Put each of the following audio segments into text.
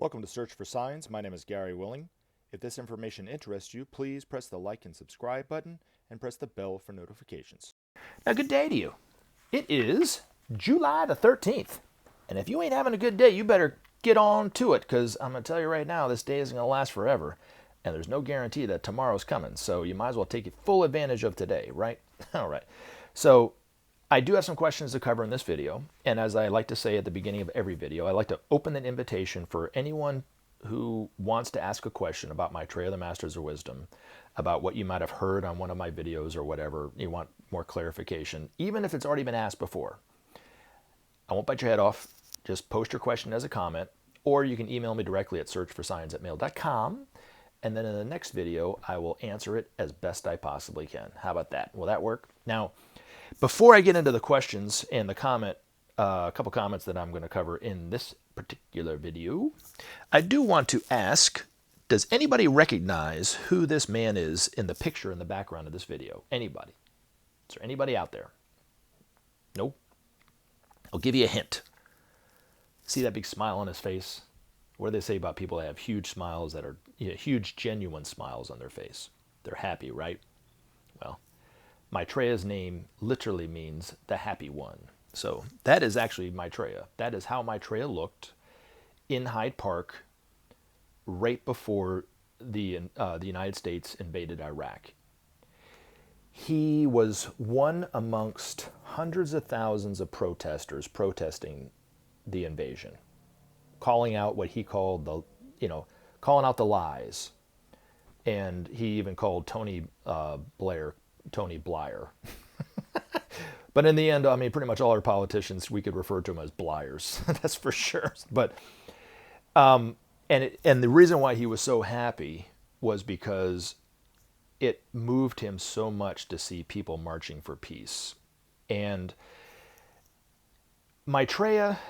Welcome to Search for Signs. My name is Gary Willing. If this information interests you, please press the like and subscribe button and press the bell for notifications. Now, good day to you. It is July the 13th. And if you ain't having a good day, you better get on to it, because I'm going to tell you right now, this day isn't going to last forever. And there's no guarantee that tomorrow's coming. So you might as well take full advantage of today, right? All right. So I do have some questions to cover in this video. And as I like to say at the beginning of every video, I like to open an invitation for anyone who wants to ask a question about Maitreya, the Masters of Wisdom, about what you might have heard on one of my videos or whatever, you want more clarification, even if it's already been asked before. I won't bite your head off. Just post your question as a comment, or you can email me directly at searchforsigns@mail.com. And then in the next video, I will answer it as best I possibly can. How about that? Will that work? Now, before I get into the questions and the comment, a couple comments that I'm going to cover in this particular video, I do want to ask, does anybody recognize who this man is in the picture in the background of this video? Anybody? Is there anybody out there? Nope. I'll give you a hint. See that big smile on his face? What do they say about people that have huge smiles that are huge, genuine smiles on their face? They're happy, right? Well, Maitreya's name literally means the happy one. So that is actually Maitreya. That is how Maitreya looked in Hyde Park right before the United States invaded Iraq. He was one amongst hundreds of thousands of protesters protesting the invasion, calling out what he called calling out the lies. And he even called Tony Blair, Tony Blyer. But in the end, I mean, pretty much all our politicians, we could refer to them as Blyers. That's for sure. But, and the reason why he was so happy was because it moved him so much to see people marching for peace. And Maitreya,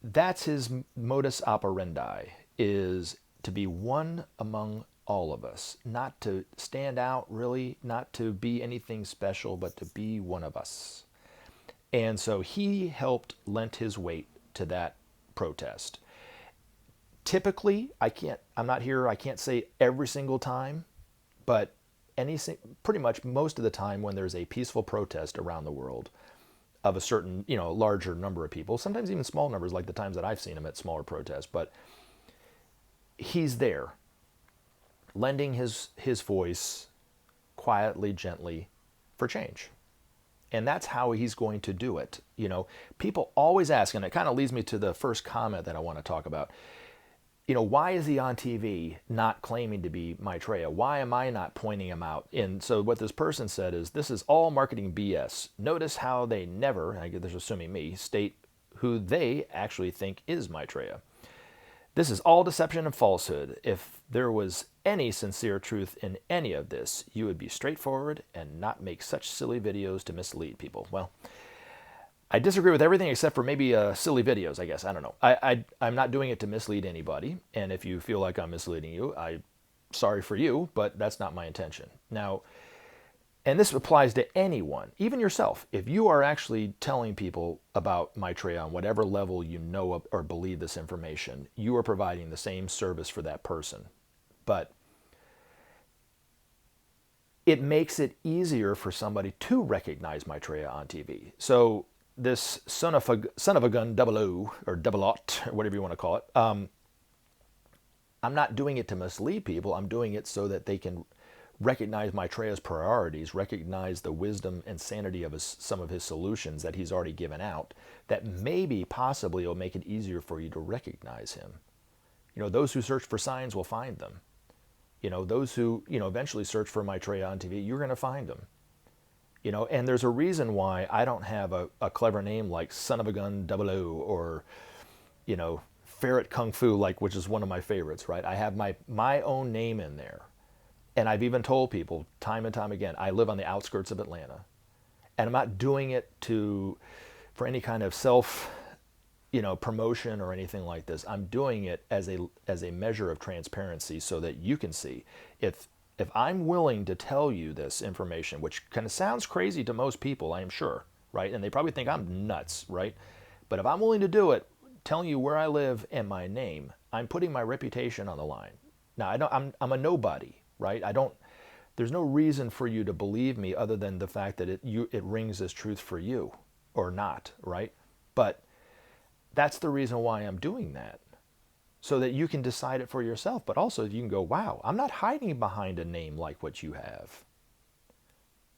that's his modus operandi, is to be one among all of us, not to stand out really, not to be anything special, but to be one of us. And so he helped lend his weight to that protest. Typically, I can't say every single time, but pretty much most of the time when there's a peaceful protest around the world of a certain, larger number of people, sometimes even small numbers, like the times that I've seen him at smaller protests, but he's there, lending his voice quietly, gently, for change. And that's how he's going to do it. People always ask, and it kind of leads me to the first comment that I want to talk about. Why is he on TV not claiming to be Maitreya? Why am I not pointing him out? And so what this person said is, this is all marketing BS. Notice how they never, I guess they're assuming me, state who they actually think is Maitreya. This is all deception and falsehood. If there was any sincere truth in any of this, you would be straightforward and not make such silly videos to mislead people. Well, I disagree with everything except for maybe silly videos, I guess. I don't know. I'm not doing it to mislead anybody. And if you feel like I'm misleading you, I'm sorry for you, but that's not my intention. Now, and this applies to anyone, even yourself. If you are actually telling people about Maitreya on whatever level you know or believe this information, you are providing the same service for that person. But it makes it easier for somebody to recognize Maitreya on TV. So this son of a gun 00 or 00, or whatever you want to call it, I'm not doing it to mislead people. I'm doing it so that they can recognize Maitreya's priorities, recognize the wisdom and sanity of some of his solutions that he's already given out, that maybe possibly will make it easier for you to recognize him. Those who search for signs will find them. Those who, eventually search for Maitreya on TV, you're going to find them. And there's a reason why I don't have a clever name like Son of a Gun 00 or, Ferret Kung Fu, which is one of my favorites, right? I have my own name in there. And I've even told people time and time again, I live on the outskirts of Atlanta. And I'm not doing it for any kind of self, promotion or anything like this. I'm doing it as a measure of transparency so that you can see. If I'm willing to tell you this information, which kind of sounds crazy to most people, I am sure, right? And they probably think I'm nuts, right? But if I'm willing to do it, telling you where I live and my name, I'm putting my reputation on the line. Now, I'm a nobody, right? There's no reason for you to believe me other than the fact that it rings as truth for you or not, right? But that's the reason why I'm doing that, so that you can decide it for yourself, but also you can go, wow, I'm not hiding behind a name like what you have.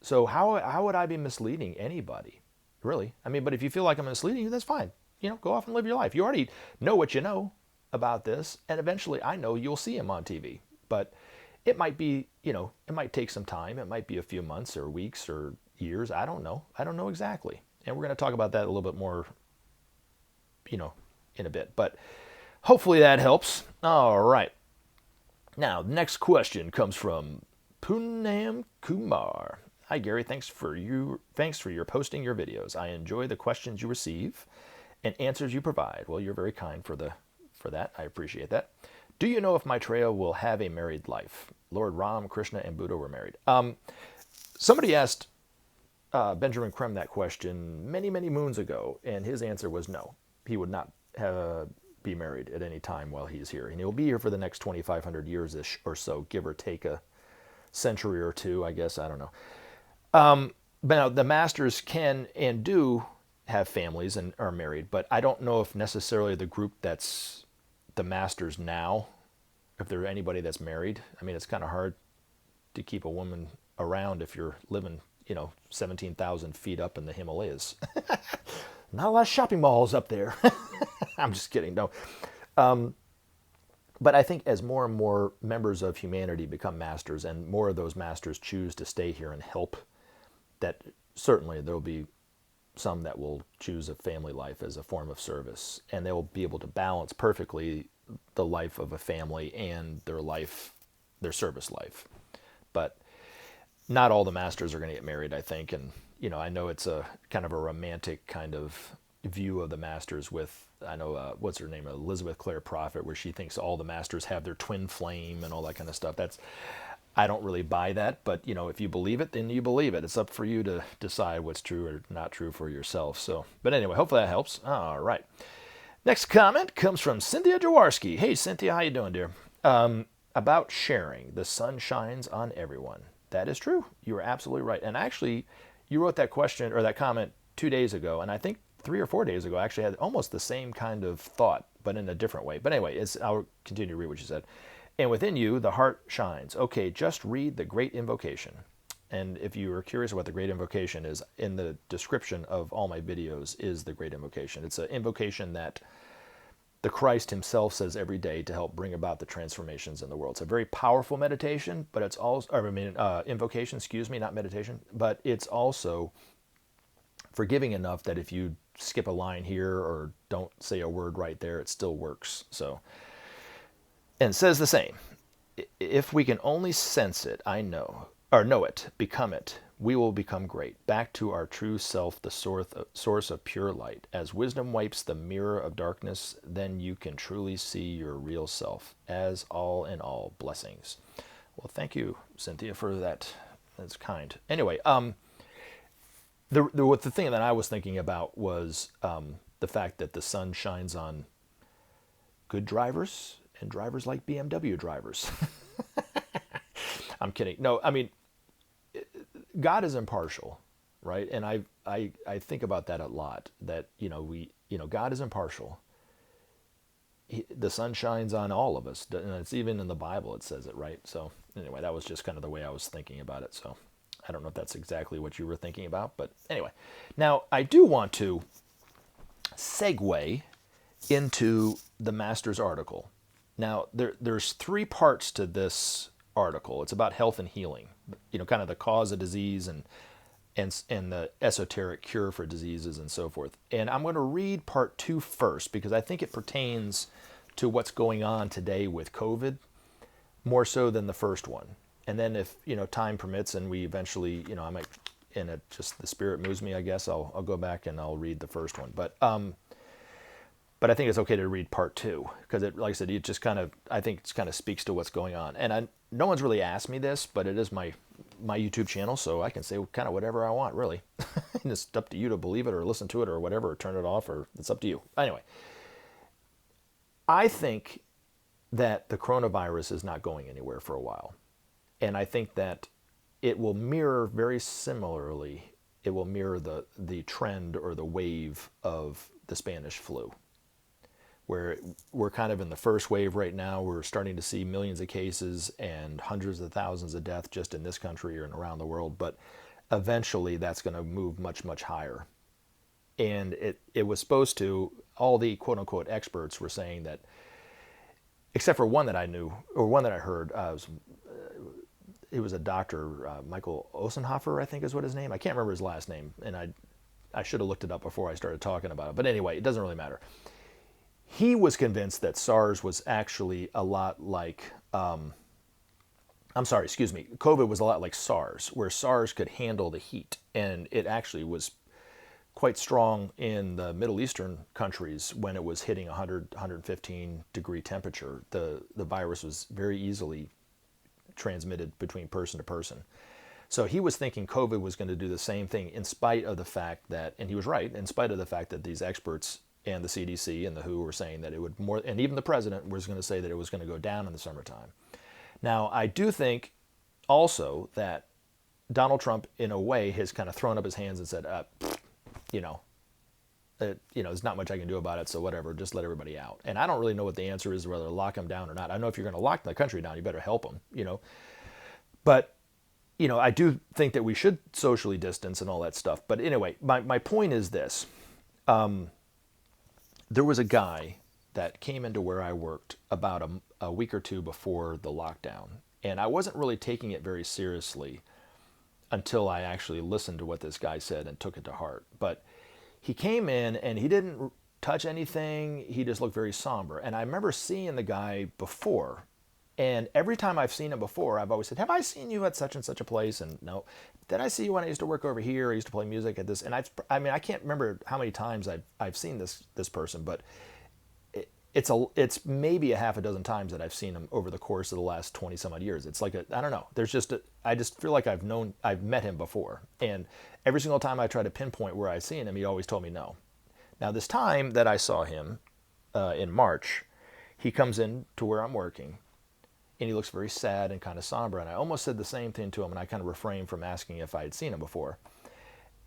So how would I be misleading anybody, really? I mean, but if you feel like I'm misleading you, that's fine. Go off and live your life. You already know what you know about this, and eventually I know you'll see him on TV. But it might be, it might take some time. It might be a few months or weeks or years. I don't know. I don't know exactly. And we're going to talk about that a little bit more, in a bit. But hopefully that helps. All right. Now, the next question comes from Poonam Kumar. Hi, Gary. Thanks for your posting your videos. I enjoy the questions you receive and answers you provide. Well, you're very kind for that. I appreciate that. Do you know if Maitreya will have a married life? Lord Ram, Krishna, and Buddha were married. Somebody asked Benjamin Krem that question many, many moons ago, and his answer was no. He would not be married at any time while he's here. And he'll be here for the next 2,500 years-ish or so, give or take a century or two, I guess. I don't know. But now the masters can and do have families and are married, but I don't know if necessarily the group that's the masters now, if there's anybody that's married. I mean, it's kind of hard to keep a woman around if you're living, 17,000 feet up in the Himalayas. Not a lot of shopping malls up there. I'm just kidding. No. But I think as more and more members of humanity become masters and more of those masters choose to stay here and help, that certainly there'll be some that will choose a family life as a form of service, and they'll be able to balance perfectly the life of a family and their service life. But not all the masters are going to get married, I think. And, I know it's a kind of a romantic kind of view of the masters with, I know, what's her name, Elizabeth Clare Prophet, where she thinks all the masters have their twin flame and all that kind of stuff. I don't really buy that, but if you believe it, then you believe it. It's up for you to decide what's true or not true for yourself. So, but anyway, hopefully that helps. All right. Next comment comes from Cynthia Jaworski. Hey, Cynthia, how you doing, dear? About sharing. The sun shines on everyone. That is true. You are absolutely right. And actually, you wrote that question or that comment 2 days ago, and I think 3 or 4 days ago, I actually had almost the same kind of thought, but in a different way. But anyway, I'll continue to read what you said. And within you, the heart shines. Okay, just read the Great Invocation. And if you are curious what the Great Invocation is, in the description of all my videos is the Great Invocation. It's an invocation that the Christ himself says every day to help bring about the transformations in the world. It's a very powerful meditation, but it's also, invocation, not meditation, but it's also forgiving enough that if you skip a line here or don't say a word right there, it still works. So, and says the same. If we can only sense it, know it, become it, we will become great. Back to our true self, the source of pure light. As wisdom wipes the mirror of darkness, then you can truly see your real self as all in all. Blessings. Well, thank you, Cynthia, for that. That's kind. Anyway, the thing that I was thinking about was the fact that the sun shines on good drivers and drivers like BMW drivers. I'm kidding. No, I mean, God is impartial, right? And I think about that a lot, that, God is impartial. The sun shines on all of us. And it's even in the Bible, it says it, right? So anyway, that was just kind of the way I was thinking about it. So I don't know if that's exactly what you were thinking about, but anyway. Now, I do want to segue into the Master's article. Now, there's 3 parts to this article. It's about health and healing, kind of the cause of disease and the esoteric cure for diseases and so forth. And I'm going to read part 2 first because I think it pertains to what's going on today with COVID more so than the first one. And then if, time permits and we eventually, I might, and it just, the spirit moves me, I guess, I'll go back and I'll read the first one. But I think it's okay to read part 2 because it, like I said, it just kind of, I think it kind of speaks to what's going on. And no one's really asked me this, but it is my YouTube channel, so I can say kind of whatever I want, really. And it's up to you to believe it or listen to it or whatever, or turn it off, or it's up to you. Anyway, I think that the coronavirus is not going anywhere for a while. And I think that it will mirror very similarly, it will mirror the trend or the wave of the Spanish flu, where we're kind of in the first wave right now. We're starting to see millions of cases and hundreds of thousands of deaths just in this country and around the world. But eventually that's going to move much, much higher. And it was supposed to, all the quote unquote experts were saying that, except for one that I knew, or one that I heard, he was a doctor, Michael Osenhofer, I think is what his name. I can't remember his last name, and I should have looked it up before I started talking about it. But anyway, it doesn't really matter. He was convinced that SARS was actually a lot like, COVID was a lot like SARS, where SARS could handle the heat. And it actually was quite strong in the Middle Eastern countries when it was hitting 100, 115 degree temperature. The virus was very easily transmitted between person to person. So he was thinking COVID was going to do the same thing in spite of the fact that, and he was right, in spite of the fact that these experts and the CDC and the WHO were saying that it would more, and even the president was going to say that it was going to go down in the summertime. Now, I do think also that Donald Trump, in a way, has kind of thrown up his hands and said, there's not much I can do about it, so whatever, just let everybody out. And I don't really know what the answer is, whether to lock them down or not. I know if you're going to lock the country down, you better help them, But, I do think that we should socially distance and all that stuff. But anyway, my point is this. There was a guy that came into where I worked about a week or two before the lockdown. And I wasn't really taking it very seriously until I actually listened to what this guy said and took it to heart. But he came in and he didn't touch anything. He just looked very somber. And I remember seeing the guy before. And every time I've seen him before, I've always said, have I seen you at such and such a place? And no. Did I see you when I used to work over here? I used to play music at this. And I can't remember how many times I've seen this person, but it's maybe a half a dozen times that I've seen him over the course of the last 20 some odd years. It's like I don't know. I just feel like I've met him before. And every single time I try to pinpoint where I've seen him, he always told me no. Now this time that I saw him in March, he comes in to where I'm working. And he looks very sad and kind of somber. And I almost said the same thing to him, and I kind of refrained from asking if I had seen him before.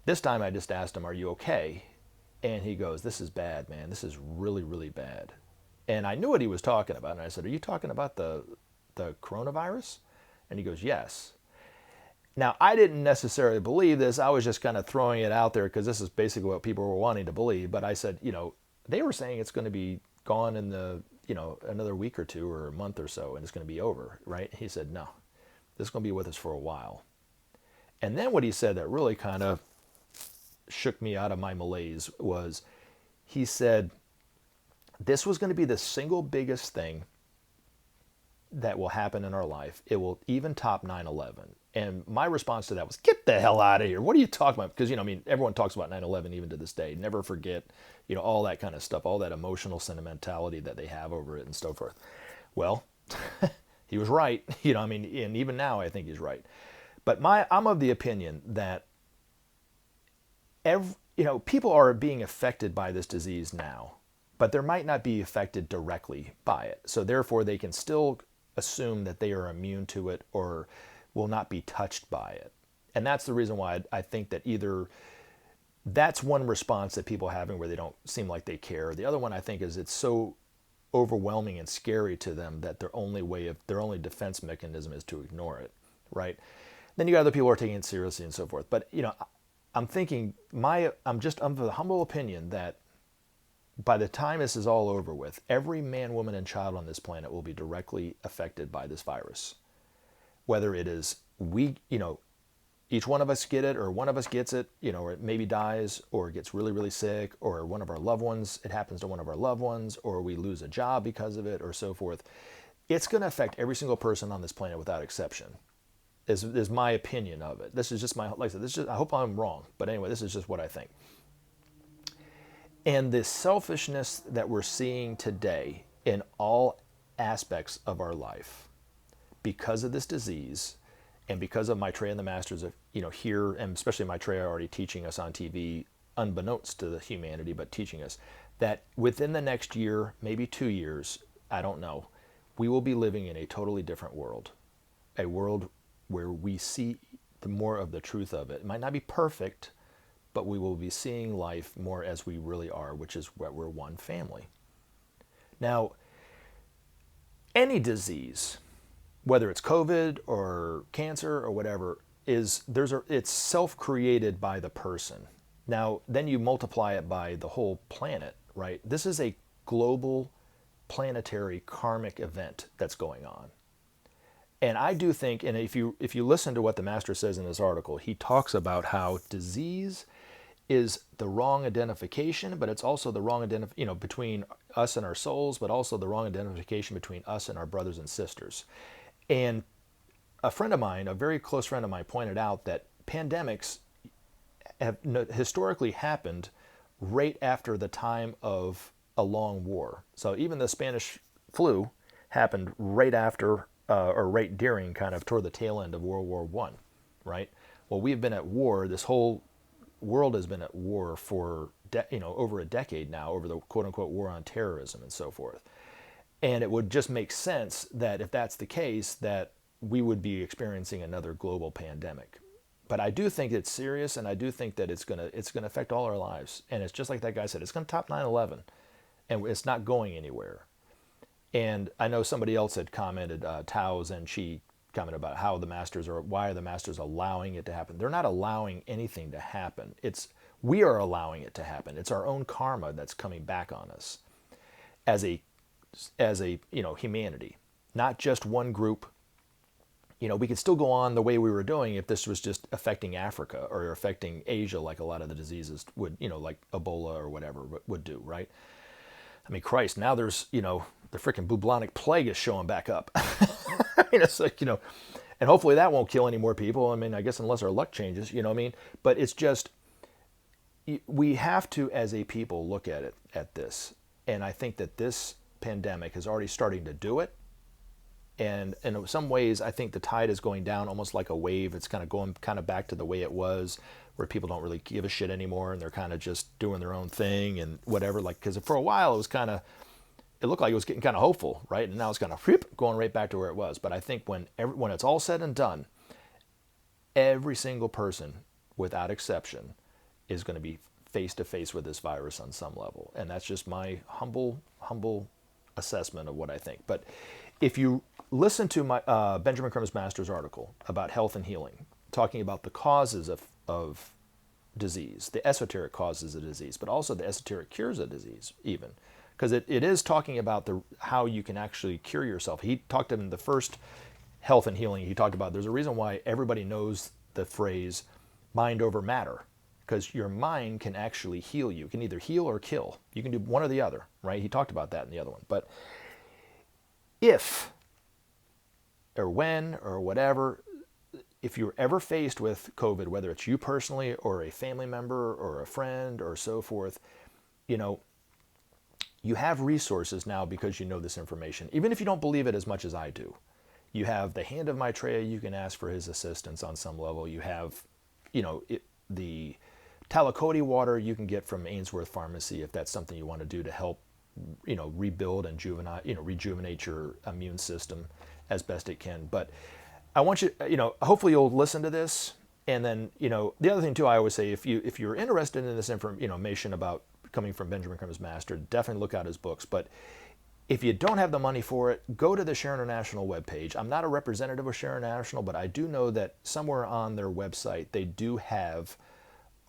This time I just asked him, are you okay? And he goes, this is bad, man. This is really, really bad. And I knew what he was talking about. And I said, are you talking about the coronavirus? And he goes, yes. Now, I didn't necessarily believe this. I was just kind of throwing it out there because this is basically what people were wanting to believe. But I said, they were saying it's going to be gone in another week or two or a month or so, and it's going to be over, right? He said, no, this is going to be with us for a while. And then what he said that really kind of shook me out of my malaise was, he said, this was going to be the single biggest thing that will happen in our life. It will even top 9/11. And my response to that was, get the hell out of here. What are you talking about? Because, everyone talks about 9/11 even to this day. Never forget, all that kind of stuff, all that emotional sentimentality that they have over it and so forth. Well, he was right. And even now I think he's right. But I'm of the opinion that people are being affected by this disease now, but they might not be affected directly by it. So therefore they can still assume that they are immune to it or will not be touched by it. And that's the reason why I think that either that's one response that people are having where they don't seem like they care. The other one I think is it's so overwhelming and scary to them that their only defense mechanism is to ignore it, right? Then you got other people who are taking it seriously and so forth. But, I'm thinking I'm of the humble opinion that by the time this is all over with, every man, woman, and child on this planet will be directly affected by this virus. Whether it is each one of us get it, or one of us gets it, or it maybe dies, or gets really, really sick, or one of our loved ones, it happens to one of our loved ones, or we lose a job because of it, or so forth. It's going to affect every single person on this planet without exception, is my opinion of it. This is just like I said, I hope I'm wrong, but anyway, this is just what I think. And the selfishness that we're seeing today in all aspects of our life, because of this disease, and because of Maitreya and the masters of, here, and especially Maitreya already teaching us on TV, unbeknownst to the humanity, but teaching us that within the next year, maybe 2 years, I don't know, we will be living in a totally different world, a world where we see the more of the truth of it. It might not be perfect, but we will be seeing life more as we really are, which is what we're one family. Now, any disease, whether it's COVID or cancer or whatever, it's self-created by the person. Now, then you multiply it by the whole planet, right? This is a global planetary karmic event that's going on. And I do think, and if you listen to what the master says in this article, he talks about how disease is the wrong identification, but it's also the wrong between us and our souls, but also the wrong identification between us and our brothers and sisters. And a friend of mine, a very close friend of mine, pointed out that pandemics have historically happened right after the time of a long war. So even the Spanish flu happened right after or right during, kind of toward the tail end of World War I, right? Well, we've been at war. This whole world has been at war for over a decade now, over the quote-unquote war on terrorism and so forth. And it would just make sense that if that's the case, that we would be experiencing another global pandemic. But I do think it's serious, and I do think that it's gonna affect all our lives. And it's just like that guy said, it's gonna top 9/11, and it's not going anywhere. And I know somebody else had commented, Tao's, and she commented about how why are the masters allowing it to happen? They're not allowing anything to happen. We are allowing it to happen. It's our own karma that's coming back on us as a humanity, not just one group. We could still go on the way we were doing if this was just affecting Africa or affecting Asia, like a lot of the diseases would, like Ebola or whatever would do, right? I mean, Christ, now there's, the freaking bubonic plague is showing back up. I mean, it's like, and hopefully that won't kill any more people. I mean, I guess unless our luck changes, you know what I mean? But it's just, we have to, as a people, look at this. And I think that this pandemic is already starting to do it. And in some ways, I think the tide is going down almost like a wave. It's kind of going back to the way it was, where people don't really give a shit anymore, and they're kind of just doing their own thing and whatever. Like, because for a while it looked like it was getting kind of hopeful, right? And now it's kind of going right back to where it was. But I think when it's all said and done, every single person, without exception, is going to be face to face with this virus on some level. And that's just my humble assessment of what I think. But if you listen to my Benjamin Crumb's Master's article about health and healing, talking about the causes of disease, the esoteric causes of disease, but also the esoteric cures of disease, even, because it is talking about how you can actually cure yourself. He talked in the first health and healing, he talked about there's a reason why everybody knows the phrase mind over matter, because your mind can actually heal you. It can either heal or kill. You can do one or the other, right? He talked about that in the other one. But if or when or whatever, if you're ever faced with COVID, whether it's you personally or a family member or a friend or so forth, you have resources now because you know this information. Even if you don't believe it as much as I do, you have the hand of Maitreya. You can ask for his assistance on some level. You have, the Talakoti water you can get from Ainsworth Pharmacy if that's something you want to do to help, rebuild and rejuvenate your immune system as best it can. But I want you, hopefully you'll listen to this. And then, the other thing too, I always say, if you're interested in this information about coming from Benjamin Crumb's Master, definitely look out his books. But if you don't have the money for it, go to the Share International webpage. I'm not a representative of Share International, but I do know that somewhere on their website, they do have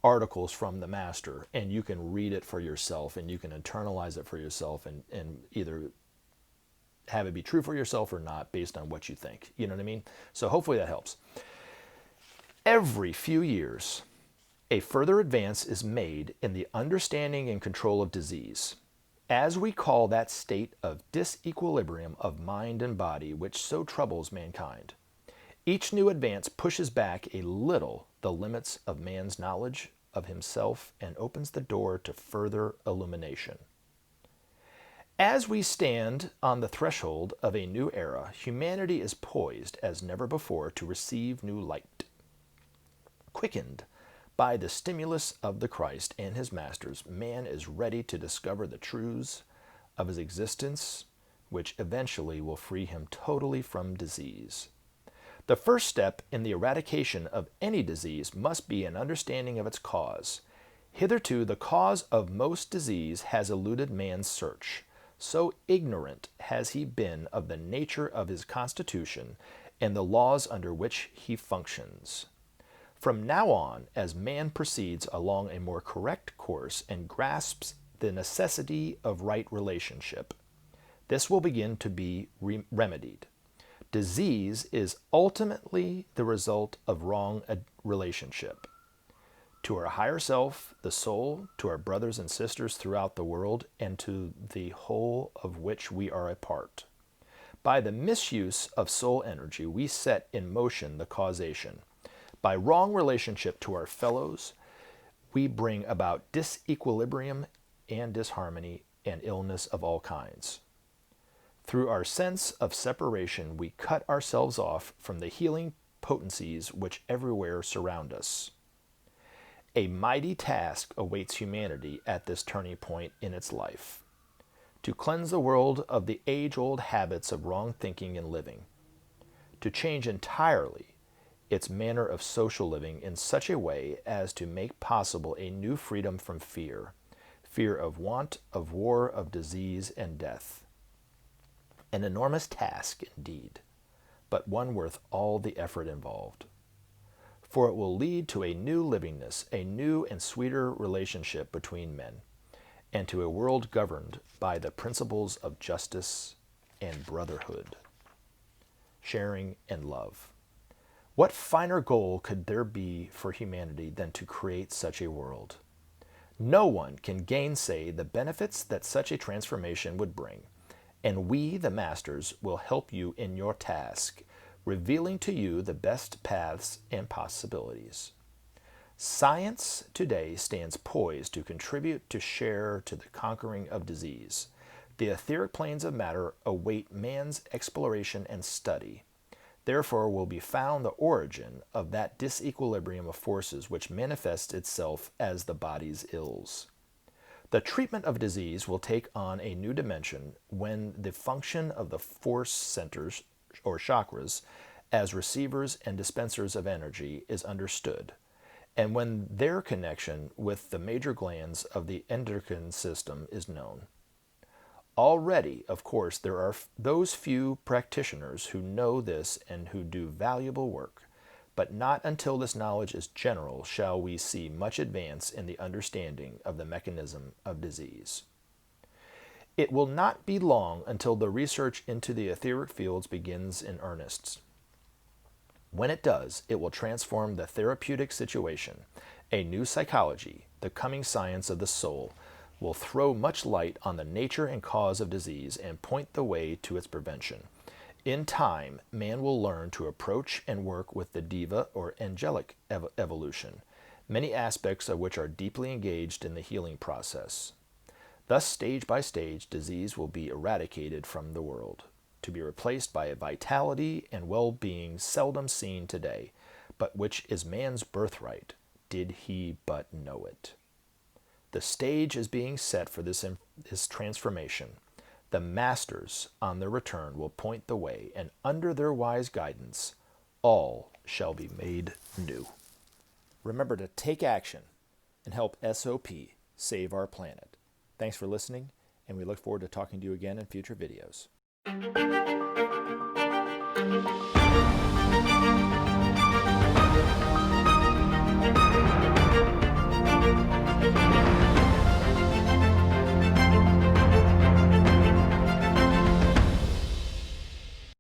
articles from the master, and you can read it for yourself, and you can internalize it for yourself, and either have it be true for yourself or not based on what you think. You know what I mean? So hopefully that helps. Every few years, a further advance is made in the understanding and control of disease, as we call that state of disequilibrium of mind and body which so troubles mankind. Each new advance pushes back a little the limits of man's knowledge of himself and opens the door to further illumination. As we stand on the threshold of a new era, humanity is poised as never before to receive new light. Quickened by the stimulus of the Christ and his masters, man is ready to discover the truths of his existence, which eventually will free him totally from disease. The first step in the eradication of any disease must be an understanding of its cause. Hitherto, the cause of most disease has eluded man's search. So ignorant has he been of the nature of his constitution and the laws under which he functions. From now on, as man proceeds along a more correct course and grasps the necessity of right relationship, this will begin to be remedied. Disease is ultimately the result of wrong relationship. To our higher self, the soul, to our brothers and sisters throughout the world, and to the whole of which we are a part. By the misuse of soul energy, we set in motion the causation. By wrong relationship to our fellows, we bring about disequilibrium and disharmony and illness of all kinds. Through our sense of separation, we cut ourselves off from the healing potencies which everywhere surround us. A mighty task awaits humanity at this turning point in its life: to cleanse the world of the age-old habits of wrong thinking and living, to change entirely its manner of social living in such a way as to make possible a new freedom from fear, fear of want, of war, of disease and death. An enormous task indeed, but one worth all the effort involved. For it will lead to a new livingness, a new and sweeter relationship between men, and to a world governed by the principles of justice and brotherhood, sharing and love. What finer goal could there be for humanity than to create such a world? No one can gainsay the benefits that such a transformation would bring, and we, the masters, will help you in your task, revealing to you the best paths and possibilities. Science today stands poised to contribute to share to the conquering of disease. The etheric planes of matter await man's exploration and study. Therefore will be found the origin of that disequilibrium of forces which manifests itself as the body's ills. The treatment of disease will take on a new dimension when the function of the force centers, or chakras, as receivers and dispensers of energy is understood, and when their connection with the major glands of the endocrine system is known. Already, of course, there are those few practitioners who know this and who do valuable work, but not until this knowledge is general shall we see much advance in the understanding of the mechanism of disease. It will not be long until the research into the etheric fields begins in earnest. When it does, it will transform the therapeutic situation. A new psychology, the coming science of the soul, will throw much light on the nature and cause of disease and point the way to its prevention. In time, man will learn to approach and work with the diva or angelic evolution, many aspects of which are deeply engaged in the healing process. Thus, stage by stage, disease will be eradicated from the world, to be replaced by a vitality and well-being seldom seen today, but which is man's birthright, did he but know it. The stage is being set for this transformation. The masters, on their return, will point the way, and under their wise guidance, all shall be made new. Remember to take action and help SOP save our planet. Thanks for listening, and we look forward to talking to you again in future videos.